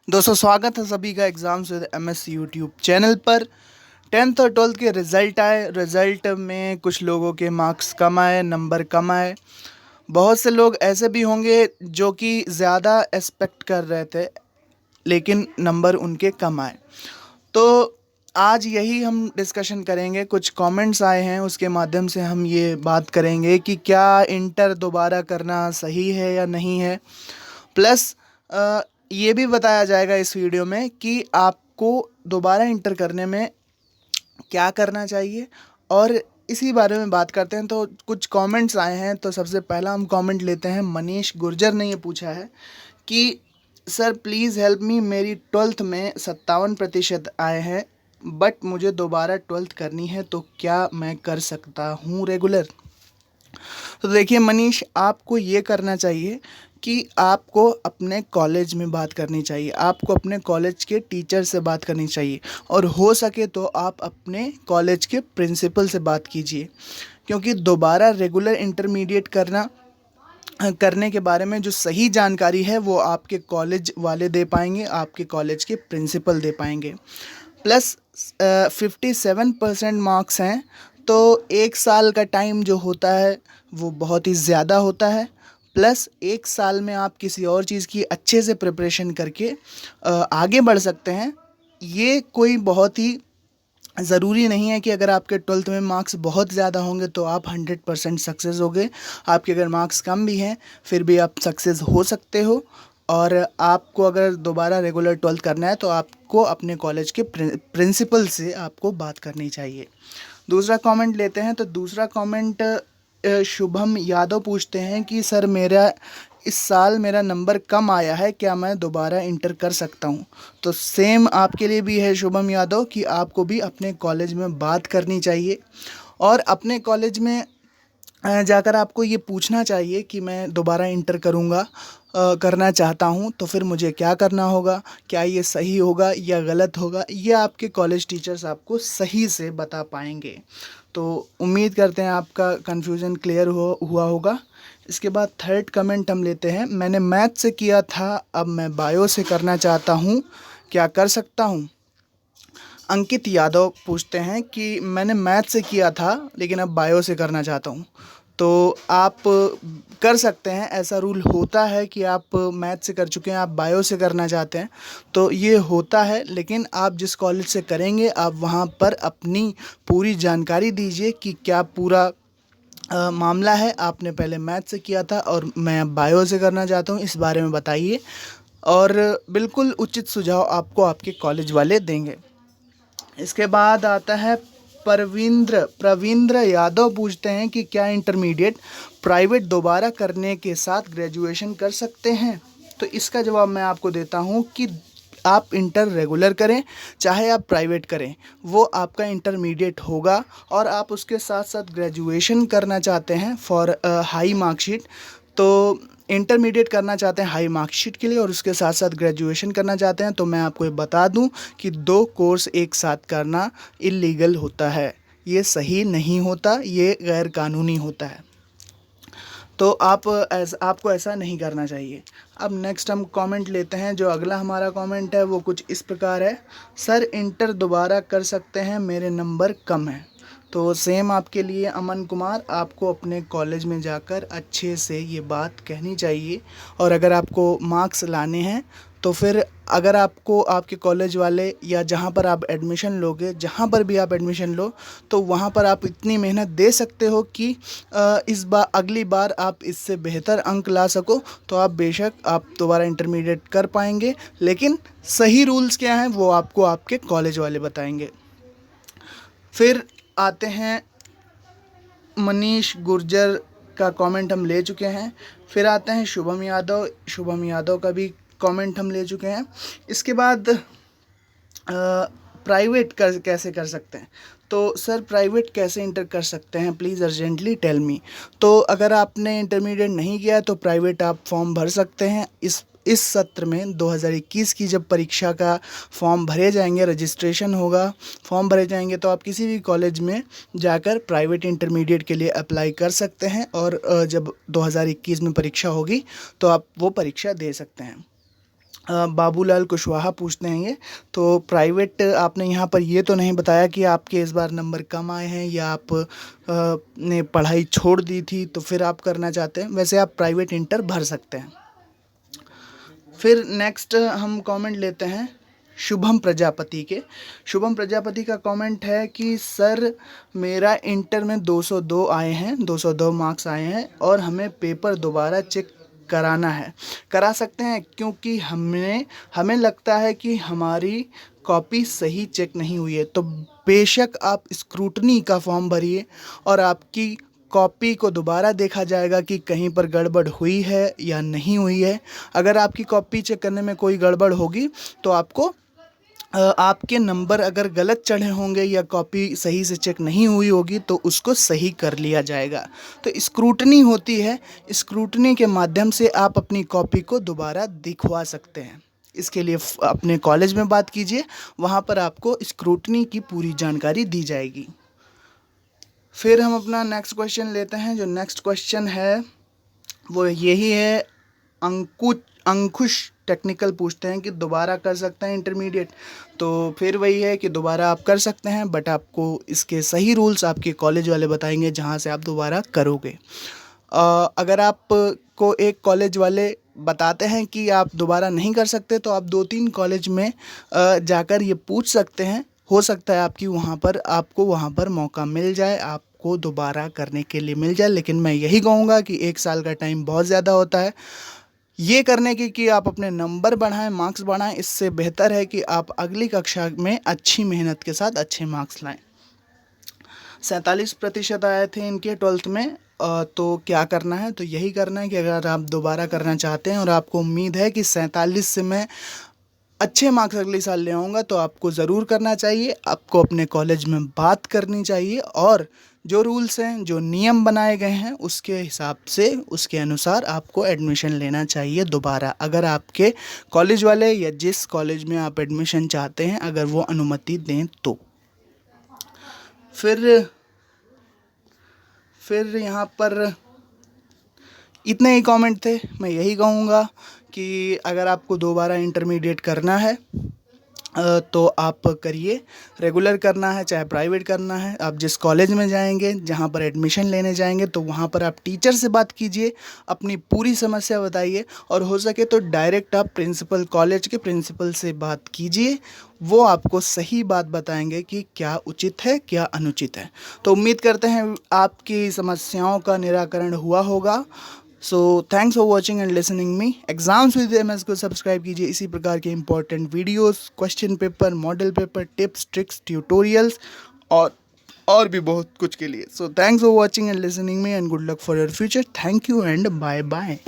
दोस्तों स्वागत है सभी का exams with MS YouTube channel पर। 10th और 12th के रिज़ल्ट आए। रिज़ल्ट में कुछ लोगों के मार्क्स कम आए, नंबर कम आए। बहुत से लोग ऐसे भी होंगे जो कि ज़्यादा एक्सपेक्ट कर रहे थे लेकिन नंबर उनके कम आए। तो आज यही हम डिस्कशन करेंगे। कुछ कमेंट्स आए हैं उसके माध्यम से हम ये बात करेंगे कि क्या इंटर दोबारा करना सही है या नहीं है। प्लस ये भी बताया जाएगा इस वीडियो में कि आपको दोबारा इंटर करने में क्या करना चाहिए, और इसी बारे में बात करते हैं। तो कुछ कमेंट्स आए हैं, तो सबसे पहला हम कमेंट लेते हैं। मनीष गुर्जर ने ये पूछा है कि सर प्लीज़ हेल्प मी, मेरी 12th में 57% आए हैं बट मुझे दोबारा 12th करनी है, तो क्या मैं कर सकता हूँ रेगुलर। तो देखिए मनीष, आपको ये करना चाहिए कि आपको अपने कॉलेज में बात करनी चाहिए, आपको अपने कॉलेज के टीचर से बात करनी चाहिए, और हो सके तो आप अपने कॉलेज के प्रिंसिपल से बात कीजिए। क्योंकि दोबारा रेगुलर इंटरमीडिएट करने के बारे में जो सही जानकारी है वो आपके कॉलेज वाले दे पाएंगे, आपके कॉलेज के प्रिंसिपल दे पाएंगे। प्लस 57% मार्क्स हैं, तो एक साल का टाइम जो होता है वो बहुत ही ज़्यादा होता है। प्लस एक साल में आप किसी और चीज़ की अच्छे से प्रिपरेशन करके आगे बढ़ सकते हैं। ये कोई बहुत ही ज़रूरी नहीं है कि अगर आपके 12th में मार्क्स बहुत ज़्यादा होंगे तो आप 100% सक्सेस होगे। आपके अगर मार्क्स कम भी हैं फिर भी आप सक्सेस हो सकते हो। और आपको अगर दोबारा रेगुलर 12th करना है तो आपको अपने कॉलेज के प्रिंसिपल से आपको बात करनी चाहिए। दूसरा कमेंट लेते हैं। तो दूसरा कमेंट शुभम यादव पूछते हैं कि सर मेरा इस साल मेरा नंबर कम आया है, क्या मैं दोबारा इंटर कर सकता हूँ। तो सेम आपके लिए भी है शुभम यादव कि आपको भी अपने कॉलेज में बात करनी चाहिए, और अपने कॉलेज में जाकर आपको ये पूछना चाहिए कि मैं दोबारा इंटर करना चाहता हूँ, तो फिर मुझे क्या करना होगा, क्या ये सही होगा या गलत होगा, ये आपके कॉलेज टीचर्स आपको सही से बता पाएंगे। तो उम्मीद करते हैं आपका कन्फ्यूज़न क्लियर हुआ होगा। इसके बाद थर्ड कमेंट हम लेते हैं। मैंने मैथ से किया था, अब मैं बायो से करना चाहता हूँ, क्या कर सकता हूँ। अंकित यादव पूछते हैं कि मैंने मैथ से किया था लेकिन अब बायो से करना चाहता हूँ। तो आप कर सकते हैं, ऐसा रूल होता है कि आप मैथ से कर चुके हैं, आप बायो से करना चाहते हैं, तो ये होता है। लेकिन आप जिस कॉलेज से करेंगे आप वहाँ पर अपनी पूरी जानकारी दीजिए कि क्या पूरा मामला है। आपने पहले मैथ से किया था और मैं अब बायो से करना चाहता हूँ, इस बारे में बताइए, और बिल्कुल उचित सुझाव आपको आपके कॉलेज वाले देंगे। इसके बाद आता है प्रवींद्र यादव पूछते हैं कि क्या इंटरमीडिएट प्राइवेट दोबारा करने के साथ ग्रेजुएशन कर सकते हैं। तो इसका जवाब मैं आपको देता हूँ कि आप इंटर रेगुलर करें चाहे आप प्राइवेट करें, वो आपका इंटरमीडिएट होगा। और आप उसके साथ साथ ग्रेजुएशन करना चाहते हैं फॉर हाई मार्कशीट, तो इंटरमीडिएट करना चाहते हैं हाई मार्कशीट के लिए और उसके साथ साथ ग्रेजुएशन करना चाहते हैं, तो मैं आपको ये बता दूं कि दो कोर्स एक साथ करना इलीगल होता है, ये सही नहीं होता, ये गैर कानूनी होता है। तो आपको ऐसा नहीं करना चाहिए। अब नेक्स्ट हम कमेंट लेते हैं। जो अगला हमारा कमेंट है वो कुछ इस प्रकार है। सर इंटर दोबारा कर सकते हैं, मेरे नंबर कम हैं। तो सेम आपके लिए अमन कुमार, आपको अपने कॉलेज में जाकर अच्छे से ये बात कहनी चाहिए, और अगर आपको मार्क्स लाने हैं तो फिर अगर आपको आपके कॉलेज वाले या जहाँ पर आप एडमिशन लोगे, जहाँ पर भी आप एडमिशन लो, तो वहाँ पर आप इतनी मेहनत दे सकते हो कि इस बार अगली बार आप इससे बेहतर अंक ला सको, तो आप बेशक आप दोबारा इंटरमीडिएट कर पाएंगे। लेकिन सही रूल्स क्या हैं वो आपको आपके कॉलेज वाले बताएंगे। फिर आते हैं मनीष गुर्जर का कमेंट हम ले चुके हैं। फिर आते हैं शुभम यादव का भी कमेंट हम ले चुके हैं। इसके बाद प्राइवेट कैसे कर सकते हैं। तो सर प्राइवेट कैसे इंटर कर सकते हैं, प्लीज़ अर्जेंटली टेल मी। तो अगर आपने इंटरमीडिएट नहीं किया है तो प्राइवेट आप फॉर्म भर सकते हैं। इस सत्र में 2021 की जब परीक्षा का फॉर्म भरे जाएंगे, रजिस्ट्रेशन होगा, फॉर्म भरे जाएंगे, तो आप किसी भी कॉलेज में जाकर प्राइवेट इंटरमीडिएट के लिए अप्लाई कर सकते हैं, और जब 2021 में परीक्षा होगी तो आप वो परीक्षा दे सकते हैं। बाबूलाल कुशवाहा पूछते हैं ये। तो प्राइवेट आपने यहाँ पर ये तो नहीं बताया कि आपके इस बार नंबर कम आए हैं या आप ने पढ़ाई छोड़ दी थी तो फिर आप करना चाहते हैं। वैसे आप प्राइवेट इंटर भर सकते हैं। फिर नेक्स्ट हम कमेंट लेते हैं शुभम प्रजापति के। शुभम प्रजापति का कमेंट है कि सर मेरा इंटर में 202 आए हैं, 202 मार्क्स आए हैं और हमें पेपर दोबारा चेक कराना है। करा सकते हैं क्योंकि हमें लगता है कि हमारी कॉपी सही चेक नहीं हुई है। तो बेशक आप स्क्रूटनी का फॉर्म भरिए और आपकी कॉपी को दोबारा देखा जाएगा कि कहीं पर गड़बड़ हुई है या नहीं हुई है। अगर आपकी कॉपी चेक करने में कोई गड़बड़ होगी तो आपको आपके नंबर अगर गलत चढ़े होंगे या कॉपी सही से चेक नहीं हुई होगी तो उसको सही कर लिया जाएगा। तो स्क्रूटनी होती है, स्क्रूटनी के माध्यम से आप अपनी कॉपी को दोबारा दिखवा सकते हैं। इसके लिए अपने कॉलेज में बात कीजिए, वहाँ पर आपको स्क्रूटनी की पूरी जानकारी दी जाएगी। फिर हम अपना नेक्स्ट क्वेश्चन लेते हैं। जो नेक्स्ट क्वेश्चन है वो यही है, अंकुश टेक्निकल पूछते हैं कि दोबारा कर सकते हैं इंटरमीडिएट। तो फिर वही है कि दोबारा आप कर सकते हैं, बट आपको इसके सही रूल्स आपके कॉलेज वाले बताएंगे जहाँ से आप दोबारा करोगे। अगर आप को एक कॉलेज वाले बताते हैं कि आप दोबारा नहीं कर सकते तो आप 2-3 कॉलेज में जाकर ये पूछ सकते हैं। हो सकता है आपको वहाँ पर मौका मिल जाए, आपको दोबारा करने के लिए मिल जाए। लेकिन मैं यही कहूँगा कि 1 साल का टाइम बहुत ज़्यादा होता है ये करने की कि आप अपने नंबर बढ़ाएं, मार्क्स बढ़ाएं। इससे बेहतर है कि आप अगली कक्षा में अच्छी मेहनत के साथ अच्छे मार्क्स लाएं। 47% आए थे इनके 12th में। तो क्या करना है, तो यही करना है कि अगर आप दोबारा करना चाहते हैं और आपको उम्मीद है कि 47 से मैं अच्छे मार्क्स अगले साल ले आऊँगा तो आपको ज़रूर करना चाहिए। आपको अपने कॉलेज में बात करनी चाहिए और जो रूल्स हैं, जो नियम बनाए गए हैं उसके हिसाब से, उसके अनुसार आपको एडमिशन लेना चाहिए दोबारा। अगर आपके कॉलेज वाले या जिस कॉलेज में आप एडमिशन चाहते हैं अगर वो अनुमति दें तो। फिर यहाँ पर इतने ही कमेंट थे। मैं यही कहूँगा कि अगर आपको दोबारा इंटरमीडिएट करना है तो आप करिए। रेगुलर करना है चाहे प्राइवेट करना है, आप जिस कॉलेज में जाएंगे, जहाँ पर एडमिशन लेने जाएंगे तो वहाँ पर आप टीचर से बात कीजिए, अपनी पूरी समस्या बताइए और हो सके तो डायरेक्ट आप कॉलेज के प्रिंसिपल से बात कीजिए। वो आपको सही बात बताएंगे कि क्या उचित है क्या अनुचित है। तो उम्मीद करते हैं आपकी समस्याओं का निराकरण हुआ होगा। So thanks for watching and listening me. Exams with MS को सब्सक्राइब कीजिए इसी प्रकार के important videos, question paper, model paper, tips, tricks, tutorials और भी बहुत कुछ के लिए। So thanks for watching and listening me and good luck for your future. Thank you and bye bye.